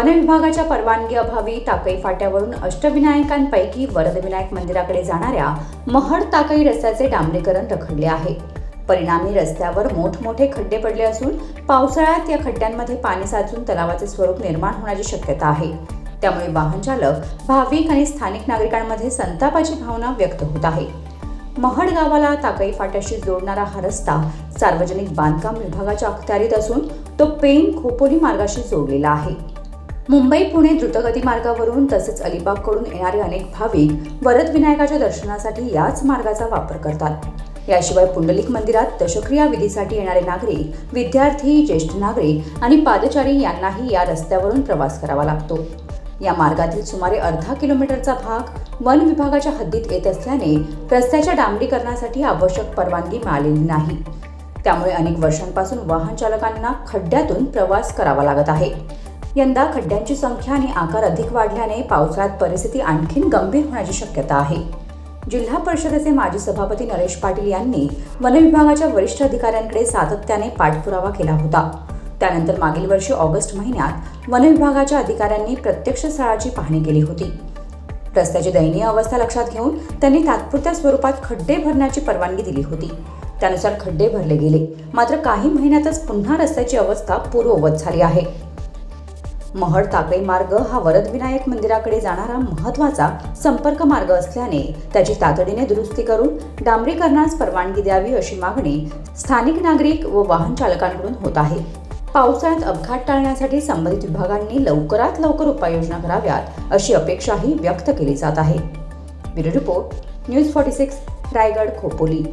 One विभागाच्या परवानगी अभावी टाकळी फाट्यावरून अष्टविनायकांपैकी वरदविनायक मंदिराकडे जाणाऱ्या महड टाकळी रस्त्याचे डांबरीकरण रखडले आहे। परिणामी रस्त्यावर मोठमोठे खड्डे पडले असून पावसाळ्यात या खड्ड्यांमध्ये पाणी साचून तलावाचे स्वरूप निर्माण होण्याची शक्यता आहे। त्यामुळे वाहन चालक, भाविक आणि स्थानिक नागरिकांमध्ये संतापाची भावना व्यक्त होत आहे। महड गावाला टाकळी फाट्याशी जोडणारा हा रस्ता सार्वजनिक बांधकाम विभागाच्या अखत्यारीत असून तो पेण खोपोली मार्गाशी जोडलेला आहे। मुंबई पुणे द्रुतगती मार्गावरून तसेच अलिबागकडून येणारे अनेक भाविक वरदविनायकाच्या दर्शनासाठी याच मार्गाचा वापर करतात। याशिवाय पुंडलिक मंदिरात दशक्रिया विधीसाठी येणारे नागरिक, विद्यार्थी, ज्येष्ठ नागरिक आणि पादचारी यांनाही या रस्त्यावरून प्रवास करावा लागतो। या मार्गातील सुमारे अर्धा किलोमीटरचा भाग वन विभागाच्या हद्दीत येत असल्याने रस्त्याच्या डांबरीकरणासाठी आवश्यक परवानगी मिळालेली नाही। त्यामुळे अनेक वर्षांपासून वाहन चालकांना खड्ड्यातून प्रवास करावा लागत आहे। यंदा खड्ड्यांची संख्या आणि आकार अधिक वाढल्याने पावसाळ्यात परिस्थिती आणखीन गंभीर होण्याची शक्यता आहे। जिल्हा परिषदेचे माजी सभापती नरेश पाटील यांनी वन विभागाच्या वरिष्ठ अधिकाऱ्यांकडे सातत्याने पाठपुरावा केला होता। त्यानंतर मागील वर्षी ऑगस्ट महिन्यात वन विभागाच्या अधिकाऱ्यांनी प्रत्यक्ष स्थळाची पाहणी केली होती। रस्त्याची दयनीय अवस्था लक्षात घेऊन त्यांनी तात्पुरत्या स्वरूपात खड्डे भरण्याची परवानगी दिली होती। त्यानुसार खड्डे भरले गेले, मात्र काही महिन्यातच पुन्हा रस्त्याची अवस्था पूर्ववत झाली आहे। महड टाकळी मार्ग हा वरदविनायक मंदिराकडे जाणारा महत्त्वाचा संपर्क मार्ग असल्याने त्याची तातडीने दुरुस्ती करून डांबरीकरणास परवानगी द्यावी अशी मागणी स्थानिक नागरिक व वाहन चालकांकडून होत आहे। पावसाळ्यात अपघात टाळण्यासाठी संबंधित विभागांनी लवकरात लवकर उपाययोजना कराव्यात अशी अपेक्षाही व्यक्त केली जात आहे। Bureau report, news 46, Raigad, Khopoli.